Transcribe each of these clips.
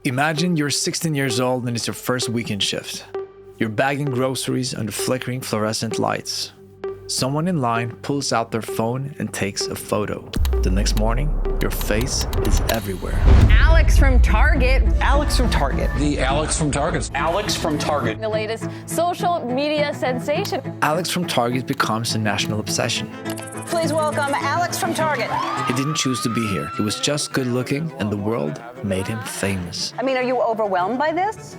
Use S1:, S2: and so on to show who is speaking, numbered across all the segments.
S1: Imagine you're 16 years old and it's your first weekend shift. You're bagging groceries under flickering fluorescent lights. Someone in line pulls out their phone and takes a photo. The next morning, your face is everywhere.
S2: Alex from Target.
S3: Alex from Target.
S4: The Alex from Target.
S3: Alex from Target.
S2: The latest social media sensation.
S1: Alex from Target becomes a national obsession.
S5: Please welcome Alex from Target.
S1: He didn't choose to be here. He was just good looking and the world made him famous.
S5: I mean, are you overwhelmed by this?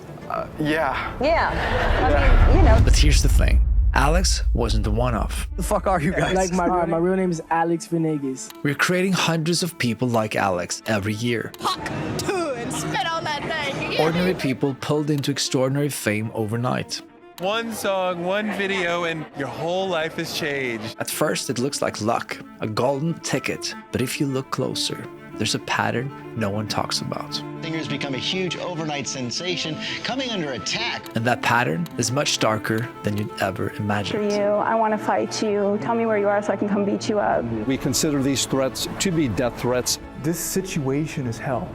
S3: Yeah.
S5: Yeah. I mean, you know.
S1: But here's the thing. Alex wasn't the one-off.
S3: The fuck are you guys?
S6: Like my real name is Alex Venegas.
S1: We're creating hundreds of people like Alex every year.
S2: And spit on that thing.
S1: Ordinary people pulled into extraordinary fame overnight.
S7: One song, one video, and your whole life has changed.
S1: At first, it looks like luck, a golden ticket. But if you look closer, there's a pattern no one talks about.
S8: Singers become a huge overnight sensation, coming under attack.
S1: And that pattern is much darker than you'd ever imagined.
S9: You, I want to fight you. Tell me where you are so I can come beat you up.
S4: We consider these threats to be death threats.
S10: This situation is hell.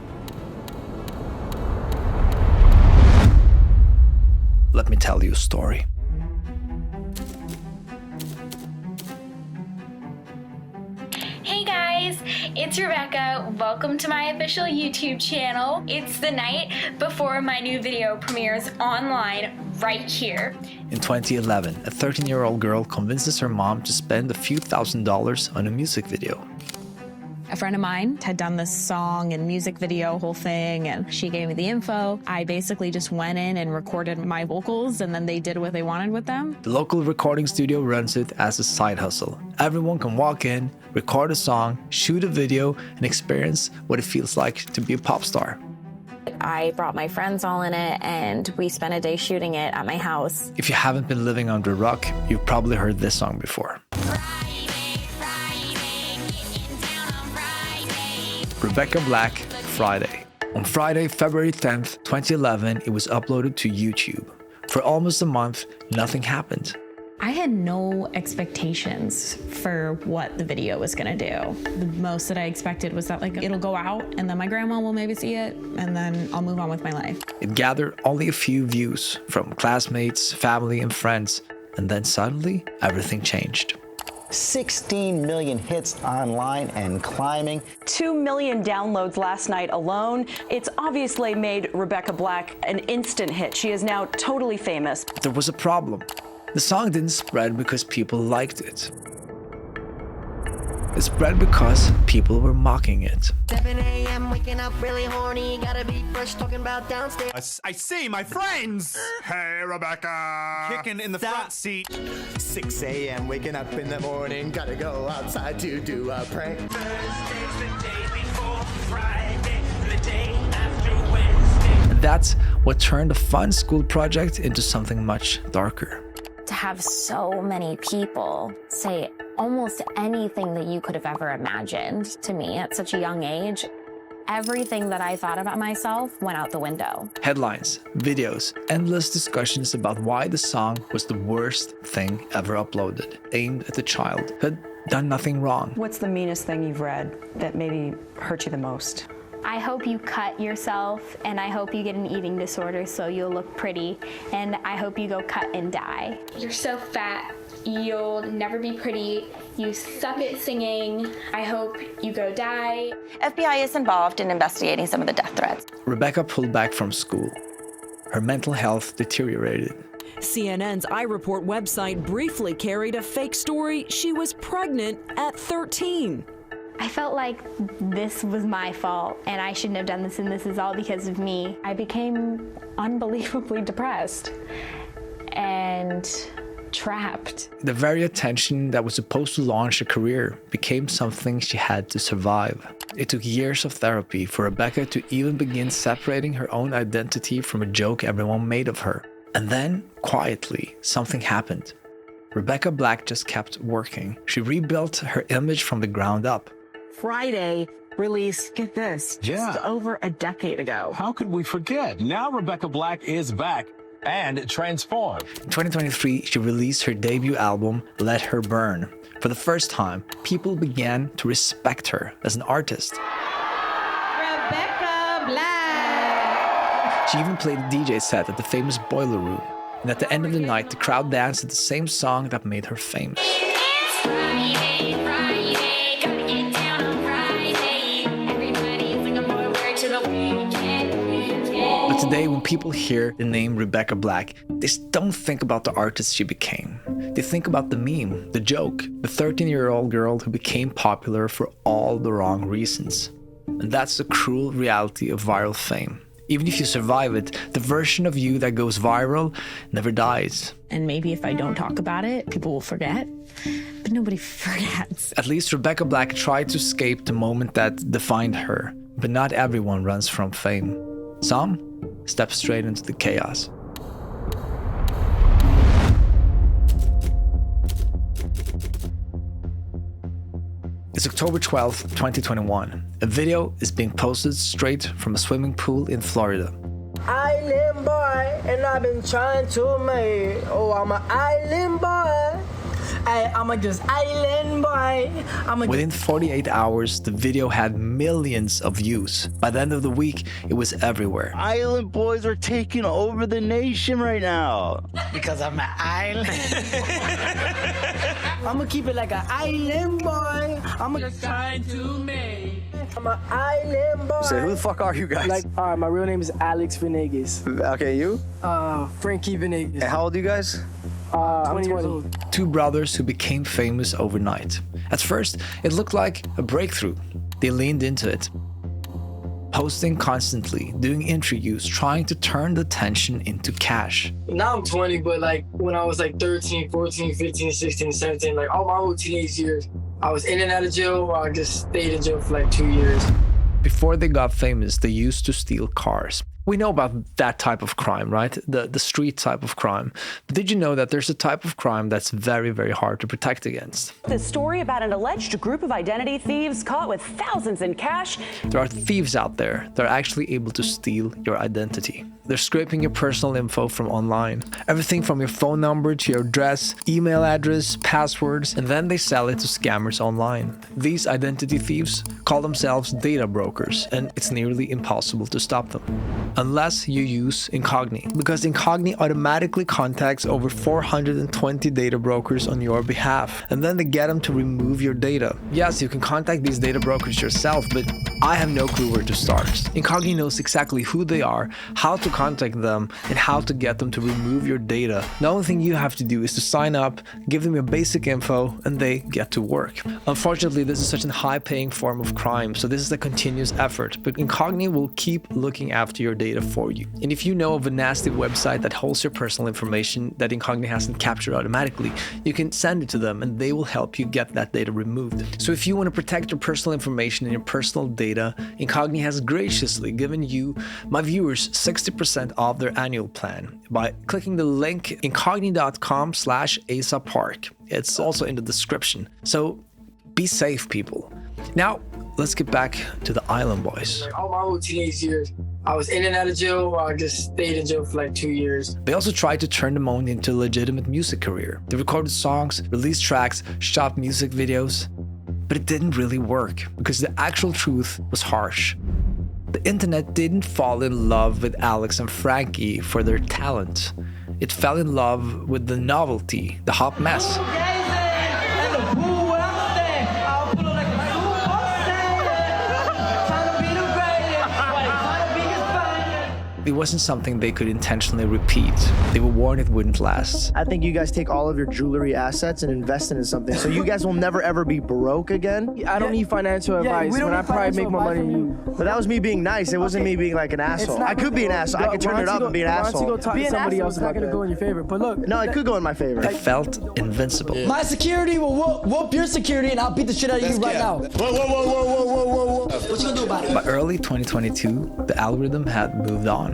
S1: Let me tell you a story.
S11: Hey guys, it's Rebecca. Welcome to my official YouTube channel. It's the night before my new video premieres online right here.
S1: In 2011, a 13-year-old girl convinces her mom to spend a few $1,000s on a music video.
S12: A friend of mine had done this song and music video whole thing, and she gave me the info. I basically just went in and recorded my vocals, and then they did what they wanted with them.
S1: The local recording studio runs it as a side hustle. Everyone can walk in, record a song, shoot a video, and experience what it feels like to be a pop star.
S12: I brought my friends all in it, and we spent a day shooting it at my house.
S1: If you haven't been living under a rock, you've probably heard this song before. Rebecca Black, Friday. On Friday, February 10th, 2011, it was uploaded to YouTube. For almost a month, nothing happened.
S12: I had no expectations for what the video was gonna do. The most that I expected was that it'll go out and then my grandma will maybe see it and then I'll move on with my life.
S1: It gathered only a few views from classmates, family, and friends. And then suddenly, everything changed.
S8: 16 million hits online and climbing.
S5: 2 million downloads last night alone. It's obviously made Rebecca Black an instant hit. She is now totally famous.
S1: But there was a problem. The song didn't spread because people liked it. It spread because people were mocking it.
S13: 7 a.m. waking up really horny, gotta be fresh talking about downstairs.
S14: I see my friends. Hey, Rebecca.
S15: Kicking in the front seat.
S16: 6 a.m. waking up in the morning, gotta go outside to do a prank.
S13: Thursday's the day before Friday, the day after Wednesday.
S1: And that's what turned a fun school project into something much darker.
S12: To have so many people say almost anything that you could have ever imagined to me at such a young age, everything that I thought about myself went out the window.
S1: Headlines, videos, endless discussions about why the song was the worst thing ever uploaded, aimed at a child who had done nothing wrong.
S5: What's the meanest thing you've read that maybe hurt you the most?
S11: I hope you cut yourself, and I hope you get an eating disorder so you'll look pretty, and I hope you go cut and die. You're so fat, you'll never be pretty, you suck at singing, I hope you go die.
S2: FBI is involved in investigating some of the death threats.
S1: Rebecca pulled back from school. Her mental health deteriorated.
S17: CNN's iReport website briefly carried a fake story she was pregnant at 13.
S11: I felt like this was my fault and I shouldn't have done this and this is all because of me. I became unbelievably depressed and trapped.
S1: The very attention that was supposed to launch a career became something she had to survive. It took years of therapy for Rebecca to even begin separating her own identity from a joke everyone made of her. And then, quietly, something happened. Rebecca Black just kept working. She rebuilt her image from the ground up.
S6: Friday released, get this, just over a decade ago.
S4: How could we forget? Now Rebecca Black is back and transformed.
S1: In 2023, she released her debut album, Let Her Burn. For the first time, people began to respect her as an artist.
S2: Rebecca Black.
S1: She even played a DJ set at the famous Boiler Room. And at the end of the night, the crowd danced to the same song that made her famous. But today, when people hear the name Rebecca Black, they don't think about the artist she became. They think about the meme, the joke, the 13-year-old girl who became popular for all the wrong reasons. And that's the cruel reality of viral fame. Even if you survive it, the version of you that goes viral never dies.
S6: And maybe if I don't talk about it, people will forget. But nobody forgets.
S1: At least Rebecca Black tried to escape the moment that defined her. But not everyone runs from fame. Some step straight into the chaos. It's October 12th, 2021. A video is being posted straight from a swimming pool in Florida.
S15: Island boy, and I've been trying to make. Oh, I'm an island boy. I'm a just island boy.
S1: Within 48 hours, the video had millions of views. By the end of the week, it was everywhere.
S18: Island boys are taking over the nation right now.
S15: Because I'm an island. I'm gonna keep it like an island boy. I'm just trying to make. I'm an island boy.
S3: So who the fuck are you guys?
S15: Alright, my real name is Alex Venegas.
S3: Okay, you?
S15: Frankie Venegas.
S3: And how old are you guys?
S15: I'm 20.
S1: Two brothers who became famous overnight. At first, it looked like a breakthrough. They leaned into it. Posting constantly, doing interviews, trying to turn the attention into cash.
S15: Now I'm 20, but like when I was like 13, 14, 15, 16, 17, like all my whole teenage years, I was in and out of jail, or I just stayed in jail for like 2 years.
S1: Before they got famous, they used to steal cars. We know about that type of crime, right? The street type of crime. But did you know that there's a type of crime that's very, very hard to protect against?
S5: This story about an alleged group of identity thieves caught with thousands in cash.
S1: There are thieves out there that are actually able to steal your identity. They're scraping your personal info from online. Everything from your phone number to your address, email address, passwords, and then they sell it to scammers online. These identity thieves call themselves data brokers, and it's nearly impossible to stop them. Unless you use Incogni, because Incogni automatically contacts over 420 data brokers on your behalf, and then they get them to remove your data. Yes, you can contact these data brokers yourself, but I have no clue where to start. Incogni knows exactly who they are, how to contact them, and how to get them to remove your data. The only thing you have to do is to sign up, give them your basic info, and they get to work. Unfortunately, this is such a high-paying form of crime, so this is a continuous effort, but Incogni will keep looking after your data for you. And if you know of a nasty website that holds your personal information that Incogni hasn't captured automatically, you can send it to them and they will help you get that data removed. So if you want to protect your personal information and your personal data, Incogni has graciously given you, my viewers, 60% off their annual plan by clicking the link incogni.com/AsaPark. It's also in the description. So be safe, people. Now, let's get back to the Island Boys.
S15: Like all my whole teenage years, I was in and out of jail, or I just stayed in jail for like 2 years.
S1: They also tried to turn them on into a legitimate music career. They recorded songs, released tracks, shot music videos, but it didn't really work because the actual truth was harsh. The internet didn't fall in love with Alex and Frankie for their talent. It fell in love with the novelty, the hot mess. It wasn't something they could intentionally repeat. They were warned it wouldn't last.
S19: I think you guys take all of your jewelry assets and invest it in something, so you guys will never ever be broke again.
S15: I don't need financial advice, but I probably make more money than you.
S19: But that was me being nice. It wasn't me being like an asshole. I could be an asshole. I could turn it up and be an asshole.
S15: Go talk to somebody else. It's not gonna go in your favor. But look,
S19: no, it could go in my favor.
S1: They felt invincible.
S20: My security will whoop your security, and I'll beat the shit out of you right now.
S18: Whoa.
S20: What you gonna do about it?
S1: By early 2022, the algorithm had moved on.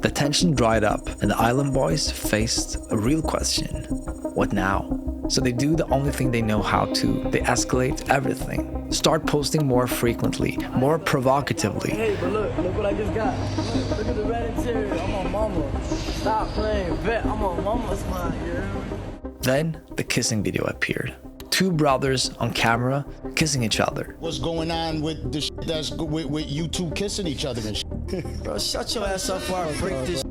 S1: The tension dried up, and the Island Boys faced a real question. What now? So they do the only thing they know how to. They escalate everything. Start posting more frequently, more provocatively.
S15: Hey, but look what I just got. Look at the red interior. I'm on mama. Stop playing, vet. I'm on mama's mind, yeah.
S1: Then the kissing video appeared. Two brothers on camera kissing each other.
S18: What's going on with the shit that's with you two kissing each other and shit?
S20: Bro, shut your ass up before I break this.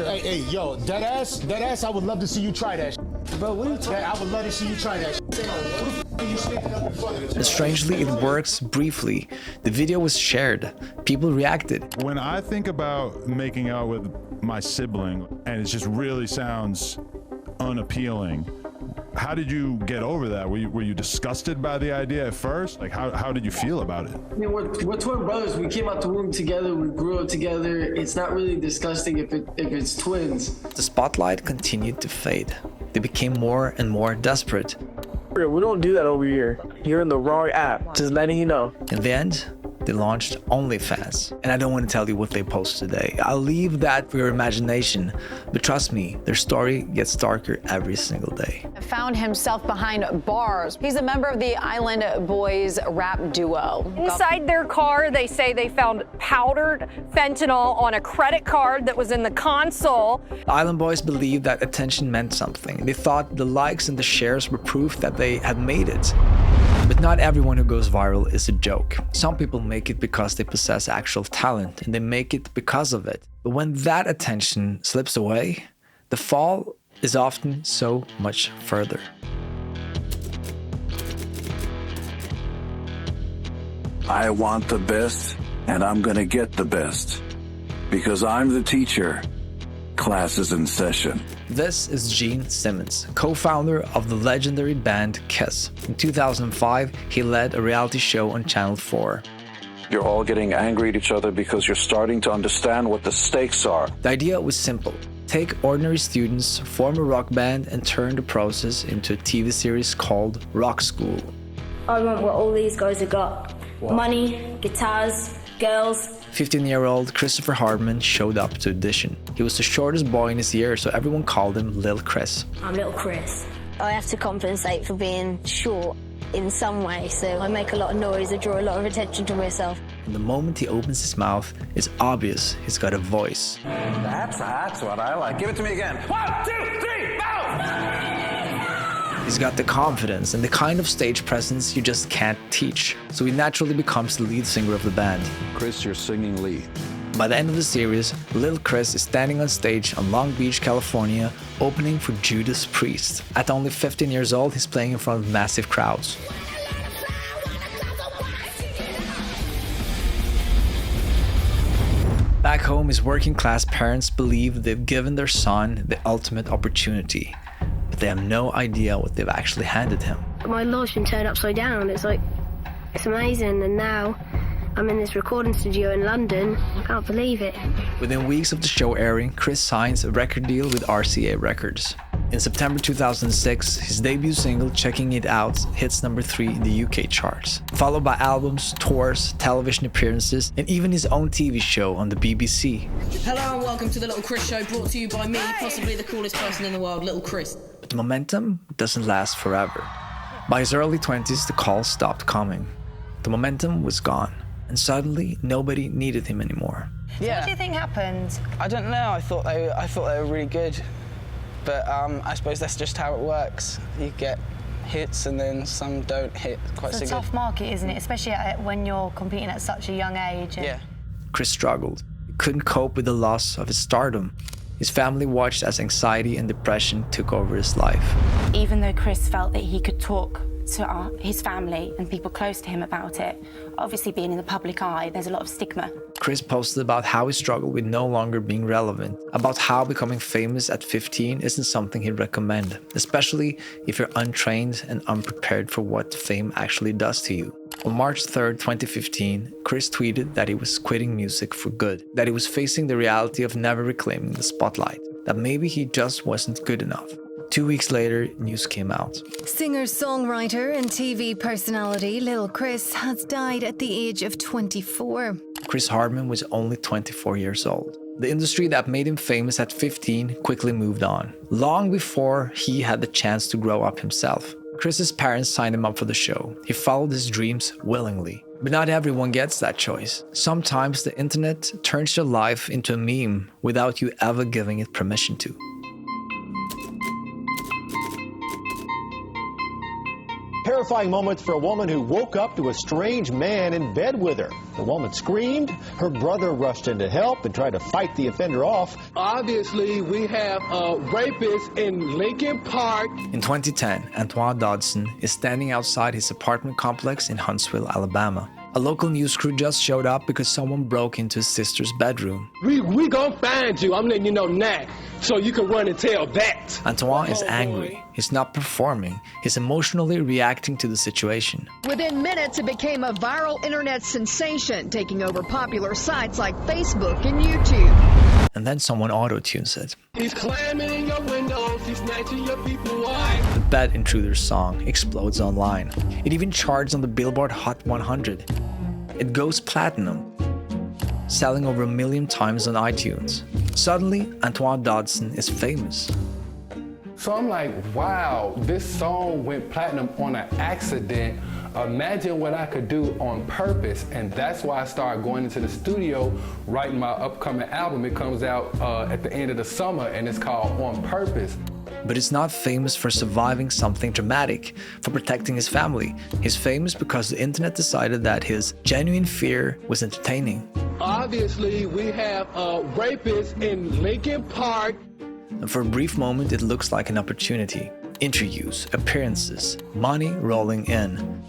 S14: Hey, yo, that ass, I would love to see you try that.
S20: Bro, what are you talking about?
S14: I would love to see you try that.
S1: And strangely, it works briefly. The video was shared. People reacted.
S14: When I think about making out with my sibling, and it just really sounds unappealing, how did you get over that? Were you disgusted by the idea at first? Like, how did you feel about it?
S15: I mean, we're twin brothers. We came out the womb together. We grew up together. It's not really disgusting if it's twins.
S1: The spotlight continued to fade. They became more and more desperate.
S6: We don't do that over here. You're in the wrong app. Just letting you know.
S1: In the end, they launched OnlyFans. And I don't want to tell you what they post today. I'll leave that for your imagination. But trust me, their story gets darker every single day.
S2: Found himself behind bars. He's a member of the Island Boys rap duo.
S21: Inside their car, they say they found powdered fentanyl on a credit card that was in the console.
S1: The Island Boys believed that attention meant something. They thought the likes and the shares were proof that they had made it. But not everyone who goes viral is a joke. Some people make it because they possess actual talent, and they make it because of it. But when that attention slips away, the fall is often so much further.
S22: I want the best, and I'm gonna get the best. Because I'm the teacher. Class is in session.
S1: This is Gene Simmons, co-founder of the legendary band Kiss. In 2005, he led a reality show on Channel 4.
S22: You're all getting angry at each other because you're starting to understand what the stakes are.
S1: The idea was simple. Take ordinary students, form a rock band, and turn the process into a TV series called Rock School.
S23: I want what all these guys have got. What? Money, guitars, girls.
S1: 15-year-old Christopher Hardman showed up to audition. He was the shortest boy in his year, so everyone called him Lil Chris.
S23: I'm Little Chris. I have to compensate for being short in some way, so I make a lot of noise, I draw a lot of attention to myself.
S1: And the moment he opens his mouth, it's obvious he's got a voice.
S22: That's what I like. Give it to me again. 1, 2, 3, go!
S1: He's got the confidence and the kind of stage presence you just can't teach. So he naturally becomes the lead singer of the band.
S22: Chris, you're singing lead.
S1: By the end of the series, Lil Chris is standing on stage on Long Beach, California, opening for Judas Priest. At only 15 years old, he's playing in front of massive crowds. Back home, his working-class parents believe they've given their son the ultimate opportunity. But they have no idea what they've actually handed him.
S23: My life's been turned upside down. It's amazing, and now I'm in this recording studio in London. I can't believe it.
S1: Within weeks of the show airing, Chris signs a record deal with RCA Records. In September 2006, his debut single, Checking It Out, hits number 3 in the UK charts, followed by albums, tours, television appearances, and even his own TV show on the BBC.
S17: Hello and welcome to the Little Chris Show, brought to you by me, possibly the coolest person in the world, Little Chris.
S1: But the momentum doesn't last forever. By his early 20s, the calls stopped coming. The momentum was gone, and suddenly nobody needed him anymore.
S2: Yeah. So what do you think happened?
S3: I don't know. I thought they were really good. But I suppose that's just how it works. You get hits and then some don't hit quite so good.
S2: It's a tough market, isn't it? Especially when you're competing at such a young age.
S3: Yeah.
S1: Chris struggled. He couldn't cope with the loss of his stardom. His family watched as anxiety and depression took over his life.
S24: Even though Chris felt that he could talk to his family and people close to him about it, obviously being in the public eye, there's a lot of stigma.
S1: Chris posted about how he struggled with no longer being relevant, about how becoming famous at 15 isn't something he'd recommend, especially if you're untrained and unprepared for what fame actually does to you. On March 3rd, 2015, Chris tweeted that he was quitting music for good, that he was facing the reality of never reclaiming the spotlight, that maybe he just wasn't good enough. 2 weeks later, news came out.
S25: Singer-songwriter and TV personality Lil Chris has died at the age of 24.
S1: Chris Hardman was only 24 years old. The industry that made him famous at 15 quickly moved on, long before he had the chance to grow up himself. Chris's parents signed him up for the show. He followed his dreams willingly. But not everyone gets that choice. Sometimes the internet turns your life into a meme without you ever giving it permission to.
S7: horrifying moments for a woman who woke up to a strange man in bed with her. The woman screamed. Her brother rushed in to help and tried to fight the offender off.
S8: Obviously, we have a rapist in Lincoln Park.
S1: In 2010, Antoine Dodson is standing outside his apartment complex in Huntsville, Alabama. A local news crew just showed up because someone broke into his sister's bedroom.
S8: We gonna find you. I'm letting you know now, so you can run and tell that.
S1: Antoine is angry. He's not performing. He's emotionally reacting to the situation.
S9: Within minutes, it became a viral internet sensation, taking over popular sites like Facebook and YouTube.
S1: And then someone auto-tunes it.
S8: He's climbing in your windows. He's snatching your people alive.
S1: The Bed Intruder song explodes online. It even charts on the Billboard Hot 100. It goes platinum, selling over 1 million times on iTunes. Suddenly, Antoine Dodson is famous.
S10: So I'm like, wow, this song went platinum on an accident. Imagine what I could do on purpose. And that's why I started going into the studio, writing my upcoming album. It comes out at the end of the summer, and it's called On Purpose.
S1: But he's not famous for surviving something dramatic, for protecting his family. He's famous because the internet decided that his genuine fear was entertaining.
S8: Obviously, we have a rapist in Lincoln Park.
S1: And for a brief moment, it looks like an opportunity. Interviews, appearances, money rolling in.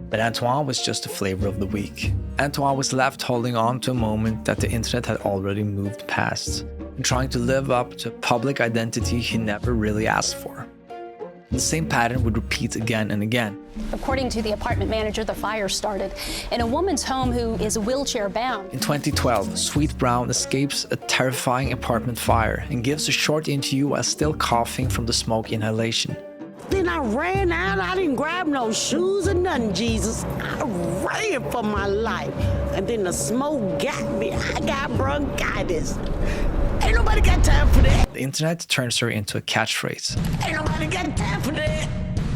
S1: But Antoine was just a flavor of the week. Antoine was left holding on to a moment that the internet had already moved past, and trying to live up to a public identity he never really asked for. The same pattern would repeat again and again.
S16: According to the apartment manager, the fire started in a woman's home who is wheelchair bound.
S1: In 2012, Sweet Brown escapes a terrifying apartment fire and gives a short interview while still coughing from the smoke inhalation.
S26: Then I ran out. I didn't grab no shoes or nothing, Jesus. I ran for my life. And then the smoke got me. I got bronchitis. Ain't nobody got time for that.
S1: The internet turns her into a catchphrase.
S26: Ain't nobody got time for that.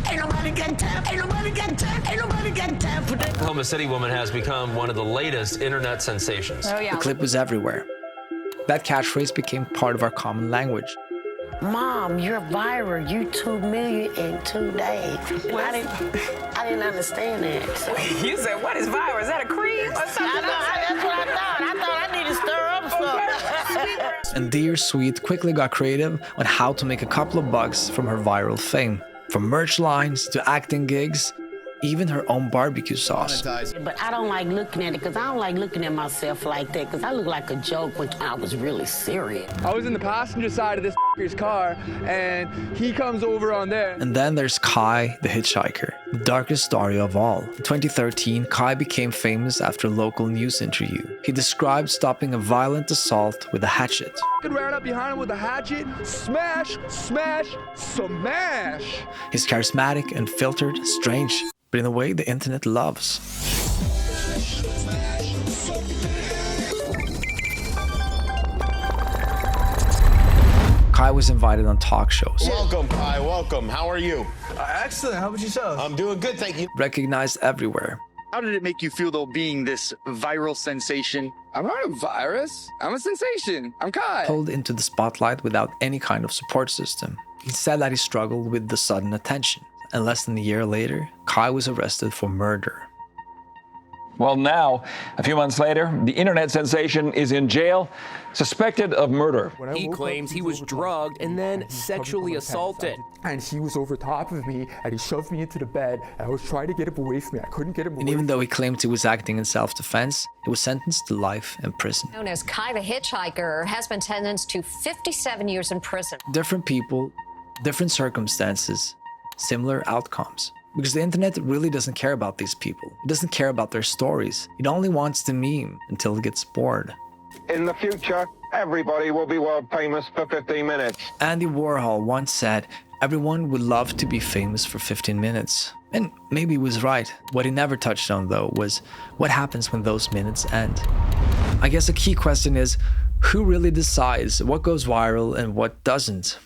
S26: Ain't nobody got time. Ain't nobody got time. Ain't nobody got time for that.
S27: Oklahoma City woman has become one of the latest internet sensations.
S1: The clip was everywhere. That catchphrase became part of our common language.
S26: Mom, you're viral. You 2 million in 2 days. I didn't understand that. So.
S28: You said, what is viral? Is that a cream or something?
S26: That's what I thought. I thought I need to stir up something.
S1: And Dear Sweet quickly got creative on how to make a couple of bucks from her viral fame. From merch lines to acting gigs, even her own barbecue sauce.
S26: But I don't like looking at it because I don't like looking at myself like that because I look like a joke when I was really serious.
S29: I was in the passenger side of this car and he comes over on there.
S1: And then there's Kai the hitchhiker, the darkest story of all. In 2013, Kai became famous after a local news interview. He described stopping a violent assault with a hatchet.
S29: I ran up behind him with a hatchet, smash, smash, smash.
S1: He's charismatic and filtered, strange, but in a way the internet loves. Kai was invited on talk shows.
S30: Welcome, Kai, welcome. How are you?
S29: Excellent, how about yourself?
S30: I'm doing good, thank you.
S1: Recognized everywhere.
S31: How did it make you feel, though, being this viral sensation?
S29: I'm not a virus. I'm a sensation. I'm Kai.
S1: Pulled into the spotlight without any kind of support system. He said that he struggled with the sudden attention. And less than a year later, Kai was arrested for murder.
S32: Well, now, a few months later, the internet sensation is in jail, suspected of murder.
S33: He claims he was drugged and then sexually assaulted.
S29: And he was over top of me, and he shoved me into the bed, and I was trying to get him away from me. I couldn't get him away.
S1: And even though he claimed he was acting in self-defense, he was sentenced to life in prison.
S34: Known as Kai the Hitchhiker, has been sentenced to 57 years in prison.
S1: Different people, different circumstances, similar outcomes. Because the internet really doesn't care about these people. It doesn't care about their stories. It only wants to meme until it gets bored.
S35: In the future, everybody will be world famous for 15 minutes.
S1: Andy Warhol once said, everyone would love to be famous for 15 minutes. And maybe he was right. What he never touched on, though, was what happens when those minutes end. I guess a key question is, who really decides what goes viral and what doesn't?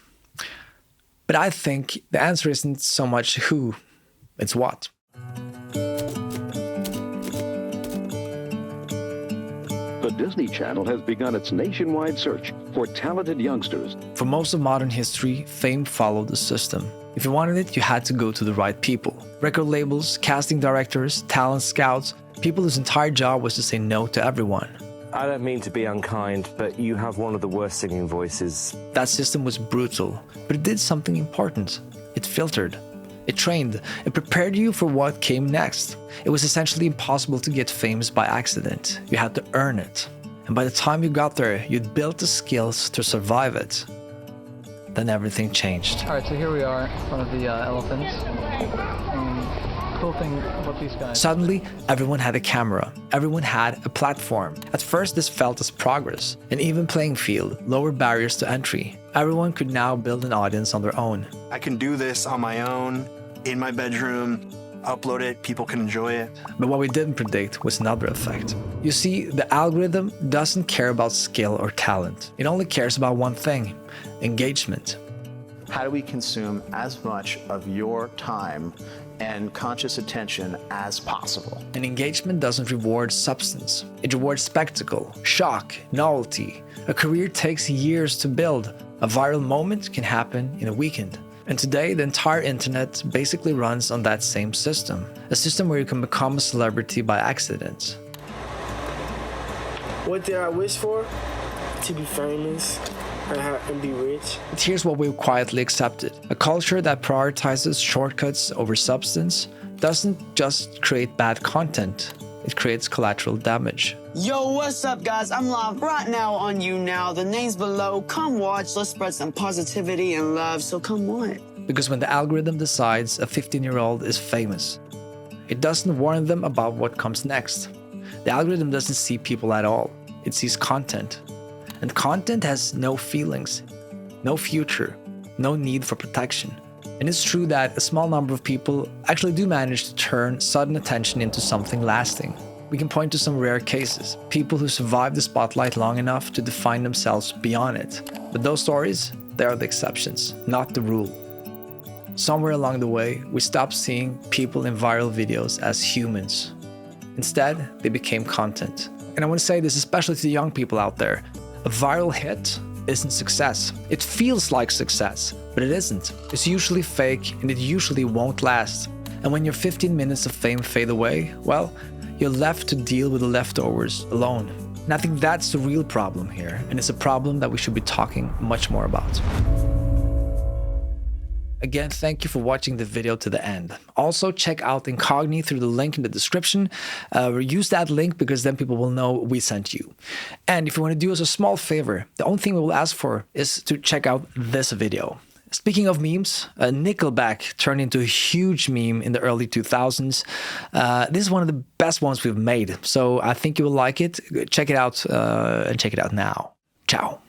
S1: But I think the answer isn't so much who, it's what.
S36: The Disney Channel has begun its nationwide search for talented youngsters.
S1: For most of modern history, fame followed the system. If you wanted it, you had to go to the right people. Record labels, casting directors, talent scouts, people whose entire job was to say no to everyone.
S2: I don't mean to be unkind, but you have one of the worst singing voices.
S1: That system was brutal, but it did something important. It filtered. It trained. It prepared you for what came next. It was essentially impossible to get famous by accident. You had to earn it. And by the time you got there, you'd built the skills to survive it. Then everything changed.
S4: All right, so here we are in front of the elephants. Cool thing about these guys.
S1: Suddenly, everyone had a camera. Everyone had a platform. At first, this felt as progress, an even playing field, lower barriers to entry. Everyone could now build an audience on their own.
S5: I can do this on my own, in my bedroom, upload it, people can enjoy it.
S1: But what we didn't predict was another effect. You see, the algorithm doesn't care about skill or talent. It only cares about one thing: engagement.
S6: How do we consume as much of your time and conscious attention as possible?
S1: And engagement doesn't reward substance. It rewards spectacle, shock, novelty. A career takes years to build. A viral moment can happen in a weekend. And today, the entire internet basically runs on that same system. A system where you can become a celebrity by accident.
S11: What did I wish for? To be famous and be rich.
S1: Here's what we've quietly accepted. A culture that prioritizes shortcuts over substance doesn't just create bad content, it creates collateral damage.
S12: Yo, what's up, guys? I'm live right now on YouNow. The name's below. Come watch. Let's spread some positivity and love. So come on.
S1: Because when the algorithm decides a 15-year-old is famous, it doesn't warn them about what comes next. The algorithm doesn't see people at all. It sees content. And content has no feelings, no future, no need for protection. And it's true that a small number of people actually do manage to turn sudden attention into something lasting. We can point to some rare cases, people who survive the spotlight long enough to define themselves beyond it. But those stories, they are the exceptions, not the rule. Somewhere along the way, we stopped seeing people in viral videos as humans. Instead, they became content. And I want to say this especially to the young people out there. A viral hit isn't success. It feels like success, but it isn't. It's usually fake and it usually won't last. And when your 15 minutes of fame fade away, well, you're left to deal with the leftovers alone. And I think that's the real problem here, and it's a problem that we should be talking much more about. Again, thank you for watching the video to the end. Also, check out Incogni through the link in the description. Use that link because then people will know we sent you. And if you want to do us a small favor, the only thing we will ask for is to check out this video. Speaking of memes, Nickelback turned into a huge meme in the early 2000s. This is one of the best ones we've made, so I think you will like it. Check it out and check it out now. Ciao.